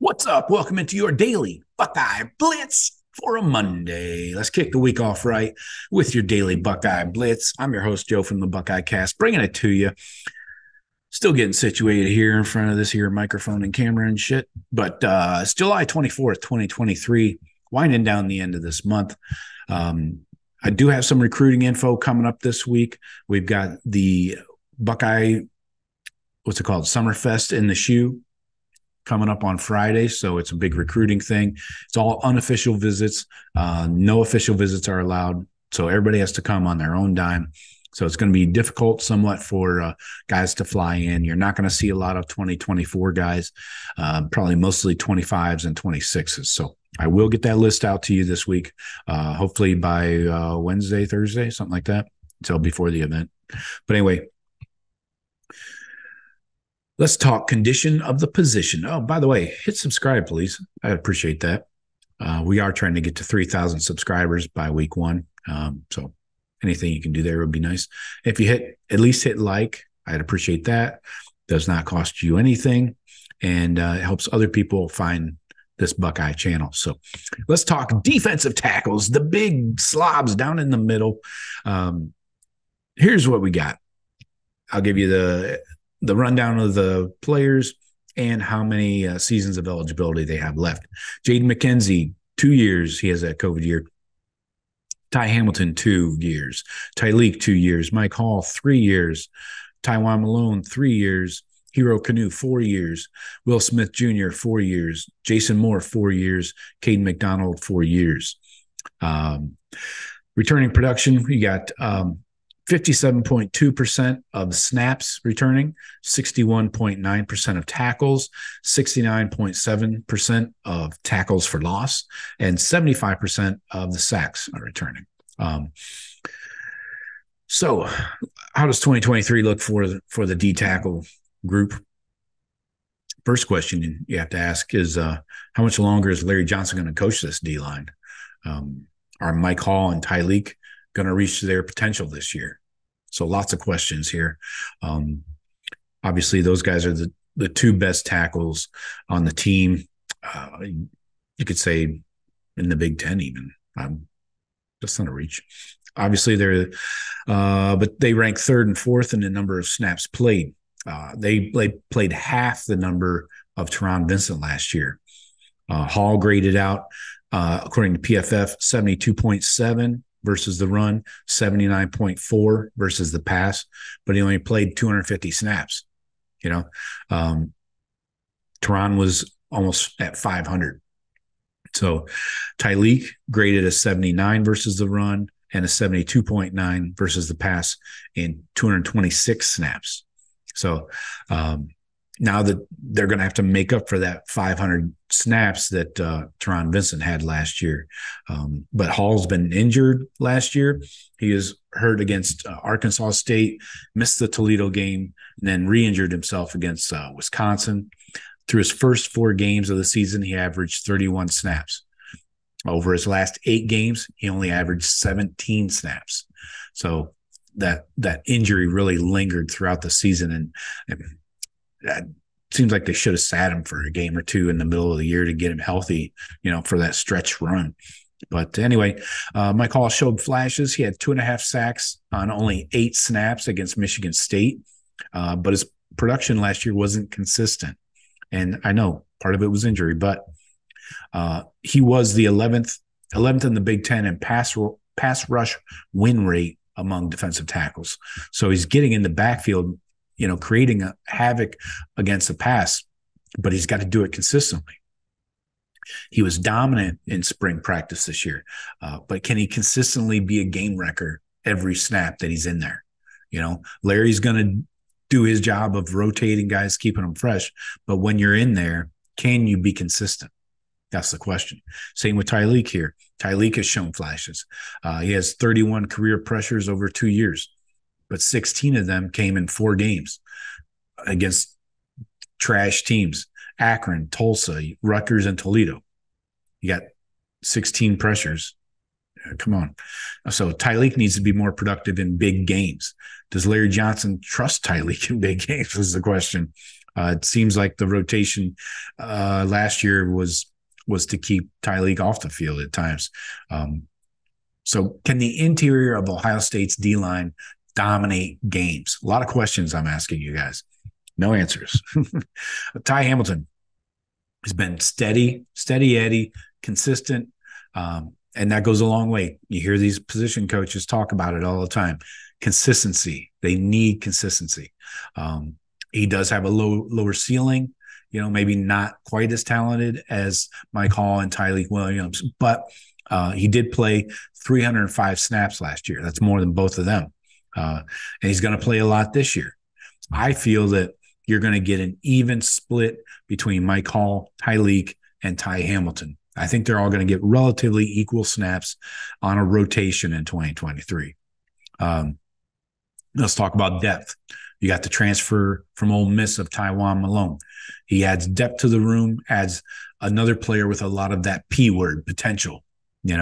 What's up? Welcome into your Daily Buckeye Blitz for a Monday. Let's kick the week off right with your Daily Buckeye Blitz. I'm your host, Joe from the Buckeye Cast, bringing it to you. Still getting situated here in front of this here microphone and camera and shit. But it's July 24th, 2023, winding down the end of this month. I do have some recruiting info coming up this week. We've got the Buckeye, Summerfest in the Shoe coming up on Friday. So it's a big recruiting thing. It's all unofficial visits. No official visits are allowed. So everybody has to come on their own dime. So it's going to be difficult somewhat for guys to fly in. You're not going to see a lot of 2024 guys, probably mostly 25s and 26s. So I will get that list out to you this week, hopefully by Wednesday, Thursday, something like that, until before the event. But anyway, let's talk condition of the position. Oh, by the way, hit subscribe, please. I appreciate that. We are trying to get to 3,000 subscribers by week one. So anything you can do there would be nice. If you at least hit like, I'd appreciate that. Does not cost you anything. And it helps other people find this Buckeye channel. So let's talk defensive tackles, the big slobs down in the middle. Here's what we got. I'll give you the rundown of the players and how many seasons of eligibility they have left. Jaden McKenzie, 2 years. He has that COVID year. Ty Hamilton, 2 years. Tyleek, 2 years. Mike Hall, 3 years. Taiwan Malone, 3 years. Hero Canoe, 4 years. Will Smith Jr., 4 years. Jason Moore, 4 years. Caden McDonald, 4 years. Returning production, you got 57.2% of snaps returning, 61.9% of tackles, 69.7% of tackles for loss, and 75% of the sacks are returning. So how does 2023 look for the D tackle group? First question you have to ask is how much longer is Larry Johnson going to coach this D-line? Are Mike Hall and Tyleek going to reach their potential this year? So lots of questions here. Obviously, those guys are the two best tackles on the team. You could say in the Big Ten even. Just on a reach. Obviously, but they rank third and fourth in the number of snaps played. They played half the number of Teron Vincent last year. Hall graded out, according to PFF, 72.7 versus the run, 79.4 versus the pass, but he only played 250 snaps. Teron was almost at 500. So Tyleek graded a 79 versus the run and a 72.9 versus the pass in 226 snaps. So now that they're going to have to make up for that 500 snaps that Teron Vincent had last year. But Hall's been injured last year. He was hurt against Arkansas State, missed the Toledo game, and then re-injured himself against Wisconsin. Through his first 4 games of the season, he averaged 31 snaps. Over his last 8 games, he only averaged 17 snaps. So that injury really lingered throughout the season, and that seems like they should have sat him for a game or two in the middle of the year to get him healthy, for that stretch run. But anyway, Mike Hall showed flashes. He had 2.5 sacks on only 8 snaps against Michigan State, but his production last year wasn't consistent. And I know part of it was injury, but he was the 11th in the Big Ten in pass rush win rate among defensive tackles. So he's getting in the backfield, creating a havoc against the pass, but he's got to do it consistently. He was dominant in spring practice this year, but can he consistently be a game wrecker every snap that he's in there? Larry's going to do his job of rotating guys, keeping them fresh. But when you're in there, can you be consistent? That's the question. Same with Tyleek here. Tyleek has shown flashes. He has 31 career pressures over 2 years, but 16 of them came in 4 games against trash teams. Akron, Tulsa, Rutgers, and Toledo. You got 16 pressures. Come on. So Tyleek needs to be more productive in big games. Does Larry Johnson trust Tyleek in big games is the question. It seems like the rotation last year was to keep Tyreek off the field at times. So can the interior of Ohio State's D-line dominate games? A lot of questions I'm asking you guys. No answers. Ty Hamilton has been steady Eddie, consistent, and that goes a long way. You hear these position coaches talk about it all the time. Consistency. They need consistency. He does have a lower ceiling, maybe not quite as talented as Mike Hall and Tyreek Williams, but he did play 305 snaps last year. That's more than both of them. And he's going to play a lot this year. I feel that you're going to get an even split between Mike Hall, Tyreek, and Ty Hamilton. I think they're all going to get relatively equal snaps on a rotation in 2023. Let's talk about depth. You got the transfer from Ole Miss of Tywone Malone. He adds depth to the room, adds another player with a lot of that P word potential. He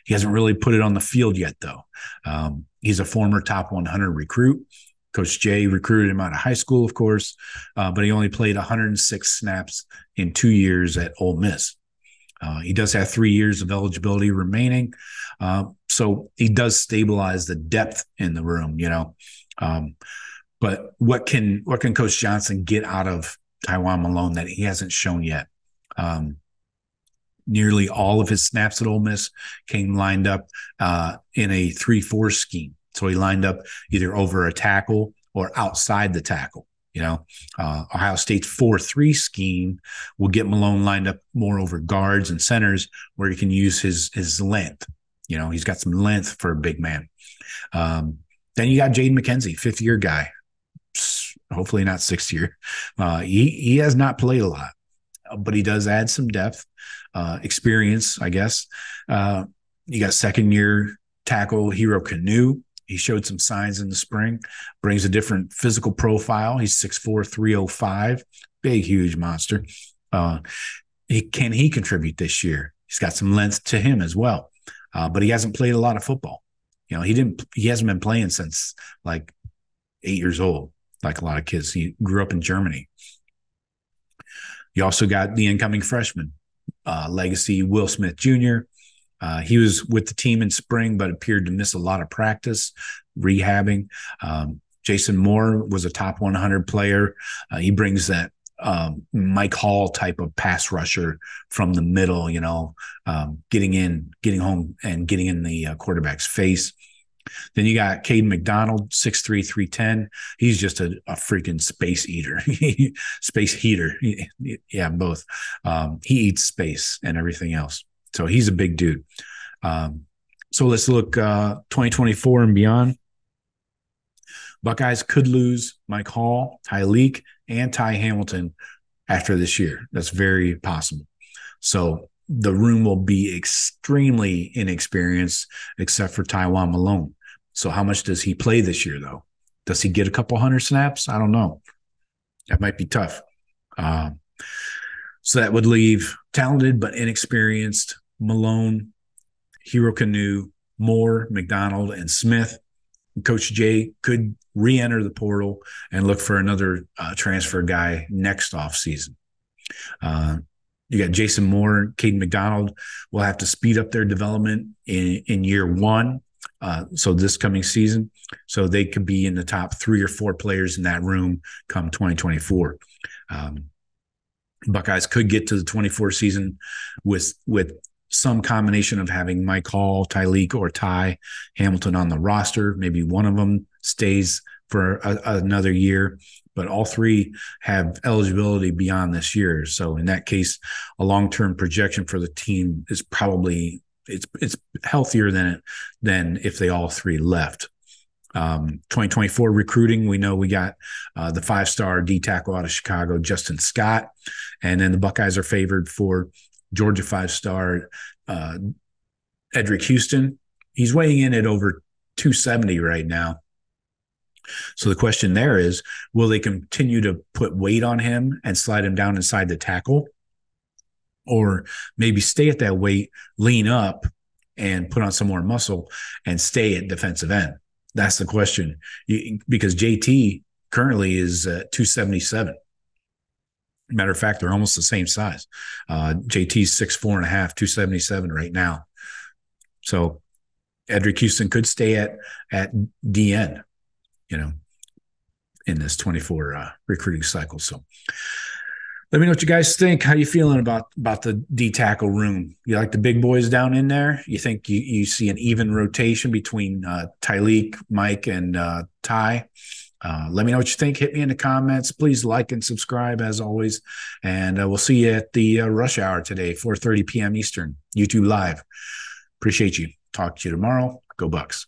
hasn't really put it on the field yet, though. He's a former top 100 recruit. Coach Jay recruited him out of high school, of course, but he only played 106 snaps in 2 years at Ole Miss. He does have 3 years of eligibility remaining, so he does stabilize the depth in the room, but what can Coach Johnson get out of Tywone Malone that he hasn't shown yet? Nearly all of his snaps at Ole Miss came lined up in a 3-4 scheme. So he lined up either over a tackle or outside the tackle. Ohio State's 4-3 scheme will get Malone lined up more over guards and centers where he can use his length. He's got some length for a big man. Then you got Jaden McKenzie, 5th-year guy. Hopefully not 6th year. He has not played a lot, but he does add some depth, experience, I guess. You got 2nd-year tackle Hero Canoe. He showed some signs in the spring, brings a different physical profile. He's 6'4", 305, big, huge monster. Can he contribute this year? He's got some length to him as well, but he hasn't played a lot of football. He hasn't been playing since like 8 years old, like a lot of kids. He grew up in Germany. You also got the incoming freshman, legacy Will Smith Jr., he was with the team in spring, but appeared to miss a lot of practice, rehabbing. Jason Moore was a top 100 player. He brings that Mike Hall type of pass rusher from the middle, getting in, getting home, and getting in the quarterback's face. Then you got Caden McDonald, 6'3", 310. He's just a freaking space eater, space heater. Yeah, both. He eats space and everything else. So he's a big dude. So let's look 2024 and beyond. Buckeyes could lose Mike Hall, Tyreek, and Ty Hamilton after this year. That's very possible. So the room will be extremely inexperienced except for Tywone Malone. So how much does he play this year, though? Does he get a couple hundred snaps? I don't know. That might be tough. So that would leave talented but inexperienced Malone, Hero Canoe, Moore, McDonald, and Smith. Coach Jay could re-enter the portal and look for another transfer guy next offseason. You got Jason Moore, Caden McDonald will have to speed up their development in year one. So this coming season, so they could be in the top 3 or 4 players in that room come 2024. Buckeyes could get to the 24 season with some combination of having Mike Hall, Tyreek, or Ty Hamilton on the roster. Maybe one of them stays for another year, but all 3 have eligibility beyond this year. So in that case, a long-term projection for the team is probably it's healthier than if they all 3 left. 2024 recruiting, we know we got the 5-star D tackle out of Chicago, Justin Scott, and then the Buckeyes are favored for Georgia 5-star Edric Houston. He's weighing in at over 270 right now. So the question there is, will they continue to put weight on him and slide him down inside the tackle? Or maybe stay at that weight, lean up, and put on some more muscle and stay at defensive end? That's the question. Because JT currently is 277. Matter of fact, they're almost the same size. JT's 6'4.5", 277 right now. So Edric Houston could stay at DN, in this 24 recruiting cycle. So let me know what you guys think. How you feeling about the D tackle room? You like the big boys down in there? You think you see an even rotation between Tyleek, Mike, and Ty? Let me know what you think. Hit me in the comments. Please like and subscribe as always. And we'll see you at the rush hour today, 4:30 p.m. Eastern, YouTube Live. Appreciate you. Talk to you tomorrow. Go Bucks.